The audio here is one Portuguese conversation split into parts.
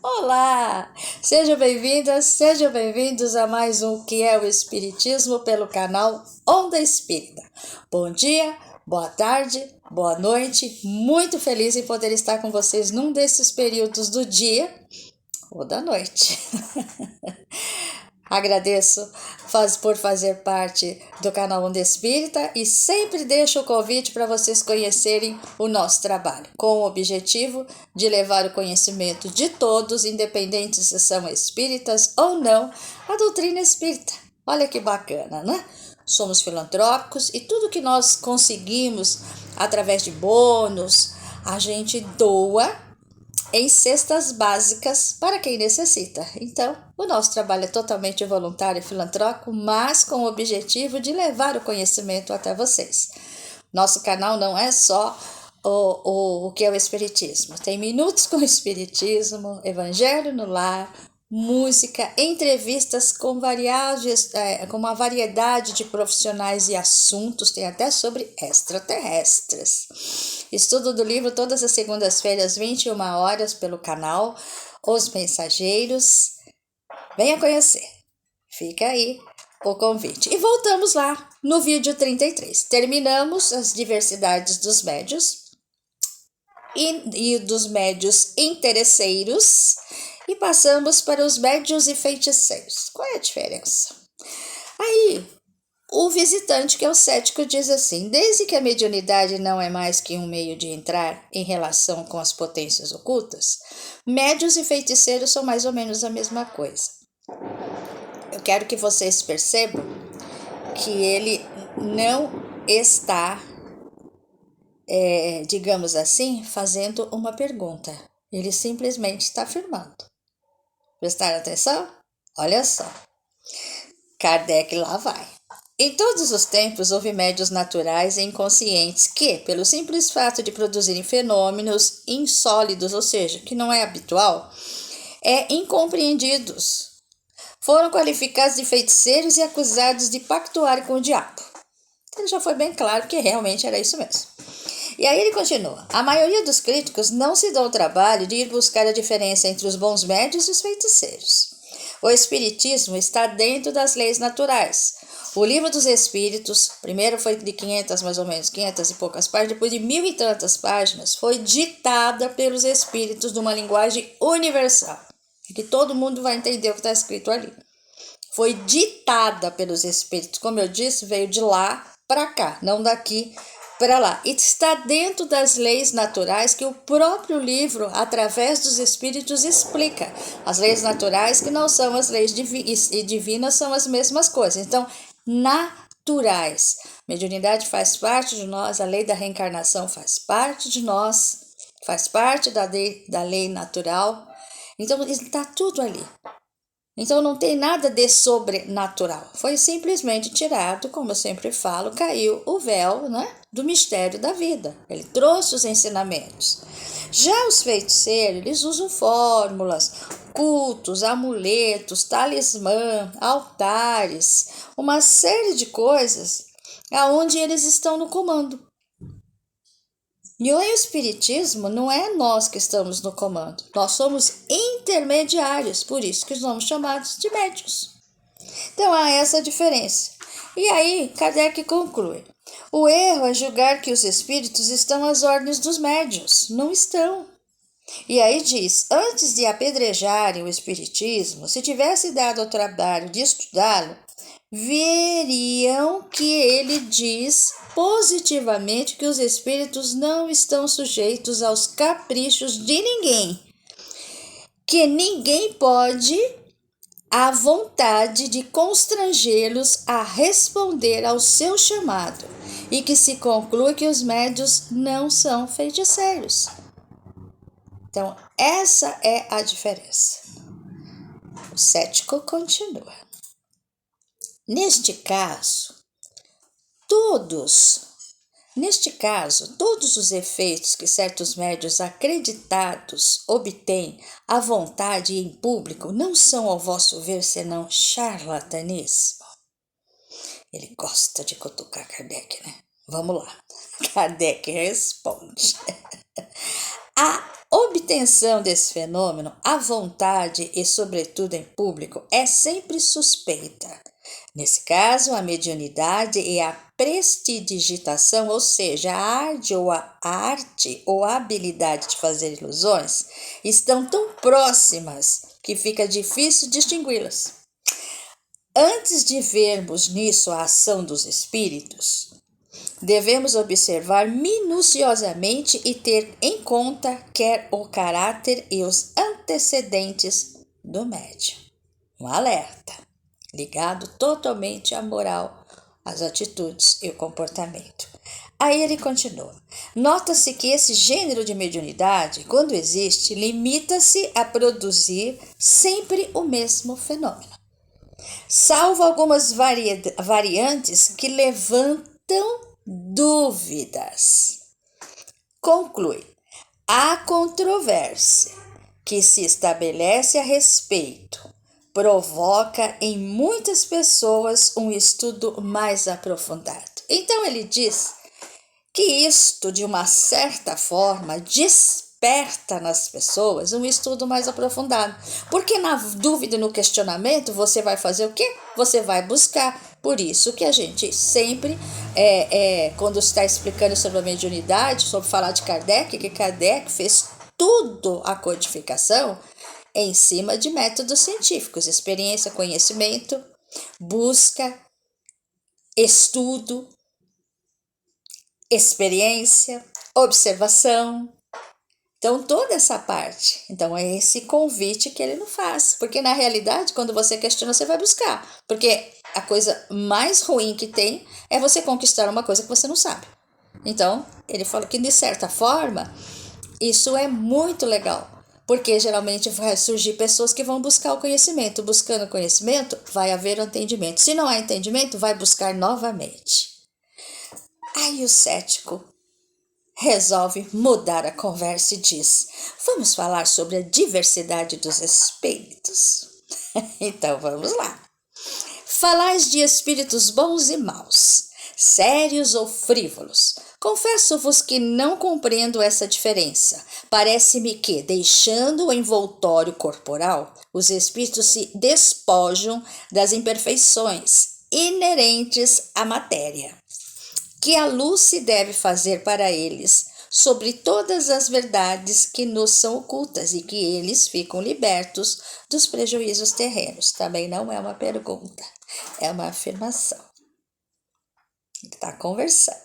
Olá! Sejam bem-vindas, sejam bem-vindos a mais um Que é o Espiritismo pelo canal Onda Espírita. Bom dia, boa tarde, boa noite. Muito feliz em poder estar com vocês num desses períodos do dia ou da noite. Agradeço por fazer parte do canal Onda Espírita e sempre deixo o convite para vocês conhecerem o nosso trabalho, com o objetivo de levar o conhecimento de todos, independente se são espíritas ou não, a doutrina espírita. Olha que bacana, né? Somos filantrópicos e tudo que nós conseguimos através de bônus, a gente doa em cestas básicas para quem necessita. Então, o nosso trabalho é totalmente voluntário e filantrópico, mas com o objetivo de levar o conhecimento até vocês. Nosso canal não é só o que é o Espiritismo. Tem minutos com o Espiritismo, Evangelho no Lar, música, entrevistas com com uma variedade de profissionais e assuntos, tem até sobre extraterrestres. Estudo do livro todas as segundas-feiras, 21 horas, pelo canal Os Mensageiros. Venha conhecer. Fica aí o convite. E voltamos lá no vídeo 33. Terminamos as diversidades dos médios e dos médios interesseiros e passamos para os médios e feiticeiros. Qual é a diferença? Aí, o visitante, que é o cético, diz assim: desde que a mediunidade não é mais que um meio de entrar em relação com as potências ocultas, médios e feiticeiros são mais ou menos a mesma coisa. Eu quero que vocês percebam que ele não está, digamos assim, fazendo uma pergunta. Ele simplesmente está afirmando. Prestaram atenção? Olha só. Kardec lá vai. Em todos os tempos houve médios naturais e inconscientes que, pelo simples fato de produzirem fenômenos insólidos, ou seja, que não é habitual, incompreendidos, foram qualificados de feiticeiros e acusados de pactuar com o diabo. Então já foi bem claro que realmente era isso mesmo. E aí ele continua: a maioria dos críticos não se dá o trabalho de ir buscar a diferença entre os bons médios e os feiticeiros. O espiritismo está dentro das leis naturais. O Livro dos Espíritos, primeiro foi de 500, mais ou menos, 500 e poucas páginas, depois de 1000 e tantas páginas, foi ditada pelos espíritos numa linguagem universal, que todo mundo vai entender o que está escrito ali. Foi ditada pelos espíritos, como eu disse, veio de lá para cá, não daqui para lá. E está dentro das leis naturais que o próprio livro, através dos espíritos, explica. As leis naturais, que não são as leis divinas, são as mesmas coisas. Então, naturais. Mediunidade faz parte de nós, a lei da reencarnação faz parte de nós, faz parte da lei natural. Então, está tudo ali. Então não tem nada de sobrenatural. Foi simplesmente tirado, como eu sempre falo, caiu o véu, né, do mistério da vida. Ele trouxe os ensinamentos. Já os feiticeiros, eles usam fórmulas, cultos, amuletos, talismã, altares, uma série de coisas aonde eles estão no comando. E o Espiritismo não é nós que estamos no comando, nós somos intermediários, por isso que somos chamados de médios. Então há essa diferença. E aí Kardec conclui: o erro é julgar que os espíritos estão às ordens dos médios. Não estão. E aí diz: antes de apedrejarem o espiritismo, se tivesse dado o trabalho de estudá-lo, veriam que ele diz positivamente que os espíritos não estão sujeitos aos caprichos de ninguém, que ninguém pode à vontade de constrangê-los a responder ao seu chamado, e que se conclui que os médios não são feiticeiros. Então, essa é a diferença. O cético continua. Neste caso, todos os efeitos que certos médios acreditados obtêm à vontade e em público não são, ao vosso ver, senão charlatanismo. Ele gosta de cutucar Kardec, né? Vamos lá. Kardec responde. A intenção desse fenômeno, a vontade e, sobretudo em público, é sempre suspeita. Nesse caso, a mediunidade e a prestidigitação, ou seja, a arte ou a habilidade de fazer ilusões, estão tão próximas que fica difícil distingui-las. Antes de vermos nisso a ação dos espíritos, devemos observar minuciosamente e ter em conta quer o caráter e os antecedentes do médium. Um alerta, ligado totalmente à moral, às atitudes e o comportamento. Aí ele continua. Nota-se que esse gênero de mediunidade, quando existe, limita-se a produzir sempre o mesmo fenômeno, salvo algumas variantes que levantam dúvidas. Conclui: a controvérsia que se estabelece a respeito provoca em muitas pessoas um estudo mais aprofundado. Então ele diz que isto, de uma certa forma, desperta nas pessoas um estudo mais aprofundado. Porque na dúvida e no questionamento, você vai fazer o quê? Você vai buscar. Por isso que a gente sempre, quando está explicando sobre a mediunidade, sobre falar de Kardec, que Kardec fez tudo a codificação em cima de métodos científicos, experiência, conhecimento, busca, estudo, experiência, observação. Então, toda essa parte. Então, é esse convite que ele não faz. Porque, na realidade, quando você questiona, você vai buscar. Porque a coisa mais ruim que tem é você conquistar uma coisa que você não sabe. Então, ele fala que, de certa forma, isso é muito legal. Porque, geralmente, vai surgir pessoas que vão buscar o conhecimento. Buscando o conhecimento, vai haver um entendimento. Se não há entendimento, vai buscar novamente. Aí o cético resolve mudar a conversa e diz: vamos falar sobre a diversidade dos espíritos. Então vamos lá. Falais de espíritos bons e maus, sérios ou frívolos. Confesso-vos que não compreendo essa diferença. Parece-me que, deixando o envoltório corporal, os espíritos se despojam das imperfeições inerentes à matéria, que a luz se deve fazer para eles sobre todas as verdades que nos são ocultas e que eles ficam libertos dos prejuízos terrenos. Também não é uma pergunta, é uma afirmação. Ele está conversando.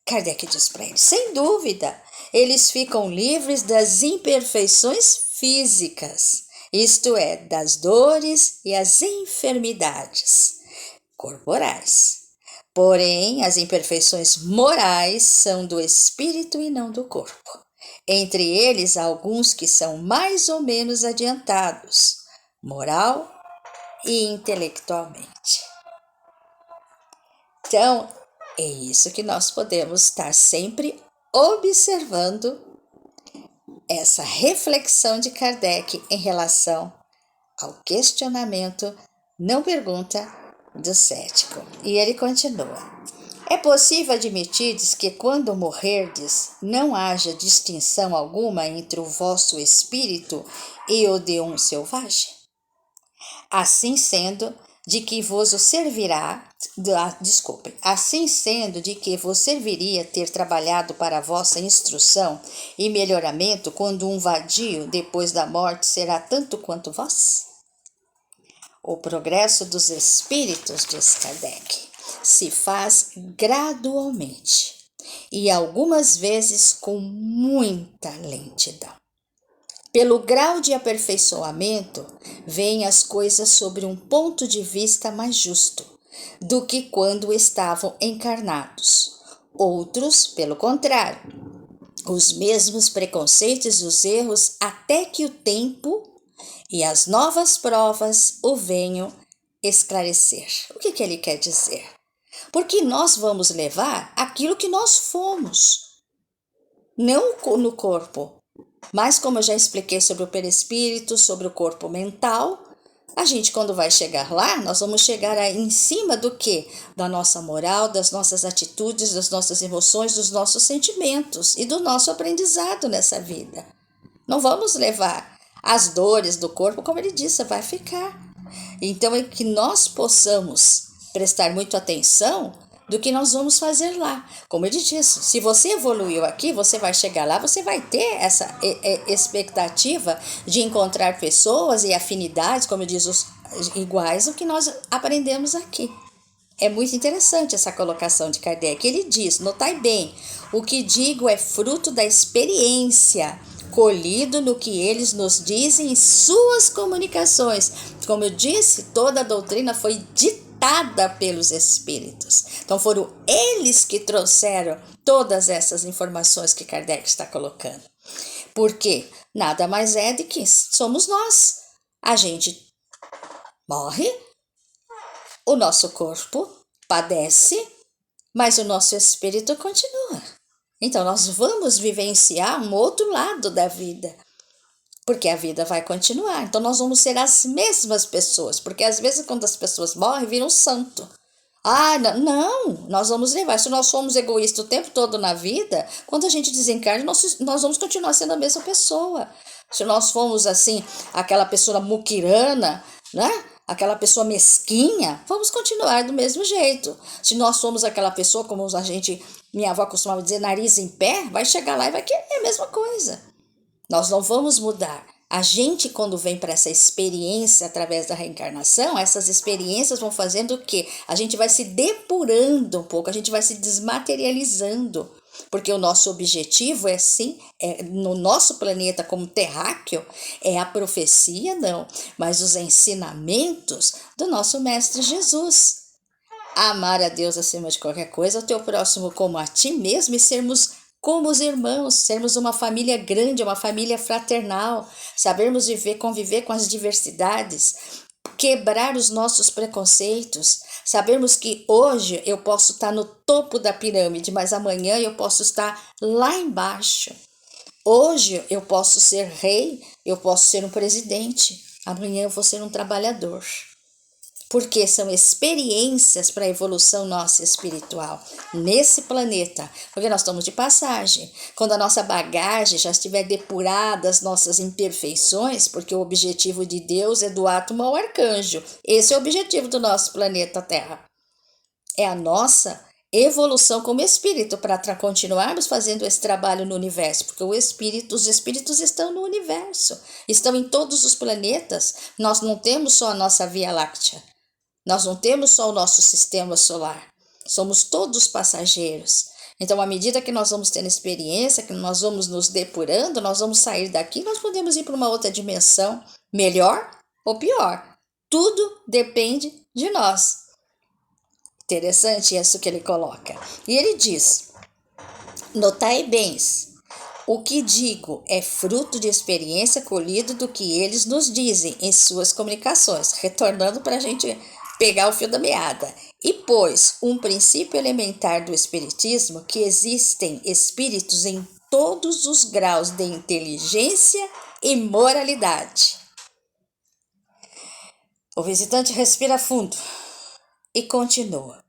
Kardec diz para eles: sem dúvida, eles ficam livres das imperfeições físicas, isto é, das dores e as enfermidades corporais. Porém, as imperfeições morais são do espírito e não do corpo. Entre eles, há alguns que são mais ou menos adiantados, moral e intelectualmente. Então, é isso que nós podemos estar sempre observando, essa reflexão de Kardec em relação ao questionamento, não pergunta, do cético. E ele continua: é possível admitirdes que quando morrerdes não haja distinção alguma entre o vosso espírito e o de um selvagem? Assim sendo, de que vos serviria ter trabalhado para a vossa instrução e melhoramento, quando um vadio depois da morte será tanto quanto vós? O progresso dos espíritos, diz Kardec, se faz gradualmente e algumas vezes com muita lentidão. Pelo grau de aperfeiçoamento, veem as coisas sobre um ponto de vista mais justo do que quando estavam encarnados. Outros, pelo contrário, os mesmos preconceitos e os erros, até que o tempo e as novas provas o venham esclarecer. O que ele quer dizer? Porque nós vamos levar aquilo que nós fomos, não no corpo, mas como eu já expliquei sobre o perispírito, sobre o corpo mental, a gente, quando vai chegar lá, nós vamos chegar aí em cima do quê? Da nossa moral, das nossas atitudes, das nossas emoções, dos nossos sentimentos e do nosso aprendizado nessa vida. Não vamos levar as dores do corpo, como ele disse, vai ficar. Então é que nós possamos prestar muito atenção do que nós vamos fazer lá. Como ele disse, se você evoluiu aqui, você vai chegar lá, você vai ter essa expectativa de encontrar pessoas e afinidades, como eu disse, iguais ao que nós aprendemos aqui. É muito interessante essa colocação de Kardec. Ele diz, notai bem, o que digo é fruto da experiência, colhido no que eles nos dizem em suas comunicações. Como eu disse, toda a doutrina foi ditada pelos espíritos. Então foram eles que trouxeram todas essas informações que Kardec está colocando. Porque nada mais é do que somos nós. A gente morre, o nosso corpo padece, mas o nosso espírito continua. Então nós vamos vivenciar um outro lado da vida, porque a vida vai continuar. Então nós vamos ser as mesmas pessoas, porque às vezes quando as pessoas morrem, viram um santo. Ah, não, nós vamos levar. Se nós somos egoístas o tempo todo na vida, quando a gente desencarna, nós vamos continuar sendo a mesma pessoa. Se nós formos assim, aquela pessoa muquirana, né? Aquela pessoa mesquinha, vamos continuar do mesmo jeito. Se nós somos aquela pessoa, como minha avó costumava dizer, nariz em pé, vai chegar lá e vai querer a mesma coisa. Nós não vamos mudar. A gente, quando vem para essa experiência através da reencarnação, essas experiências vão fazendo o quê? A gente vai se depurando um pouco, a gente vai se desmaterializando. Porque o nosso objetivo é sim, no nosso planeta como terráqueo, é a profecia, não, mas os ensinamentos do nosso Mestre Jesus. Amar a Deus acima de qualquer coisa, o teu próximo como a ti mesmo e sermos como os irmãos, sermos uma família grande, uma família fraternal, sabermos conviver com as diversidades, quebrar os nossos preconceitos, sabermos que hoje eu posso estar no topo da pirâmide, mas amanhã eu posso estar lá embaixo. Hoje eu posso ser rei, eu posso ser um presidente, amanhã eu vou ser um trabalhador. Porque são experiências para a evolução nossa espiritual nesse planeta, porque nós estamos de passagem. Quando a nossa bagagem já estiver depurada, as nossas imperfeições, porque o objetivo de Deus é do átomo ao arcanjo. Esse é o objetivo do nosso planeta Terra. É a nossa evolução como espírito para continuarmos fazendo esse trabalho no universo, porque os espíritos estão no universo, estão em todos os planetas. Nós não temos só a nossa Via Láctea. Nós não temos só o nosso sistema solar, somos todos passageiros. Então, à medida que nós vamos tendo experiência, que nós vamos nos depurando, nós vamos sair daqui, nós podemos ir para uma outra dimensão, melhor ou pior. Tudo depende de nós. Interessante isso que ele coloca. E ele diz, notai bem, o que digo é fruto de experiência colhido do que eles nos dizem em suas comunicações. Retornando para a gente pegar o fio da meada. E pois um princípio elementar do espiritismo que existem espíritos em todos os graus de inteligência e moralidade. O visitante respira fundo e continua.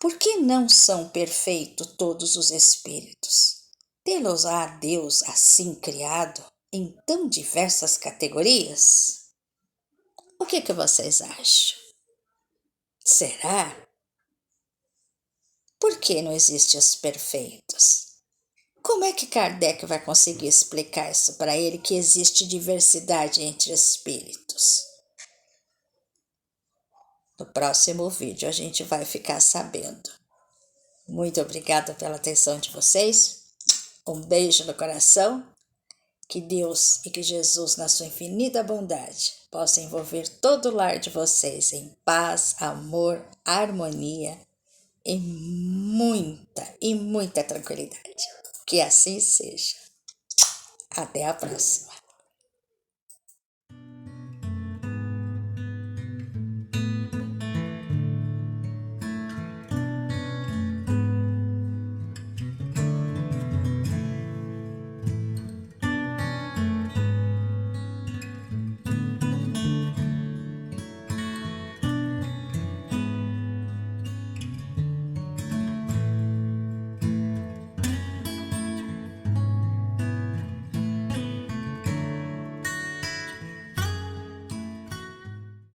Por que não são perfeitos todos os espíritos? Tê-los-á Deus assim criado em tão diversas categorias? O que vocês acham? Será? Por que não existem os perfeitos? Como é que Kardec vai conseguir explicar isso para ele, que existe diversidade entre espíritos? No próximo vídeo a gente vai ficar sabendo. Muito obrigada pela atenção de vocês. Um beijo no coração. Que Deus e que Jesus, na sua infinita bondade, possa envolver todo o lar de vocês em paz, amor, harmonia e muita tranquilidade. Que assim seja. Até a próxima.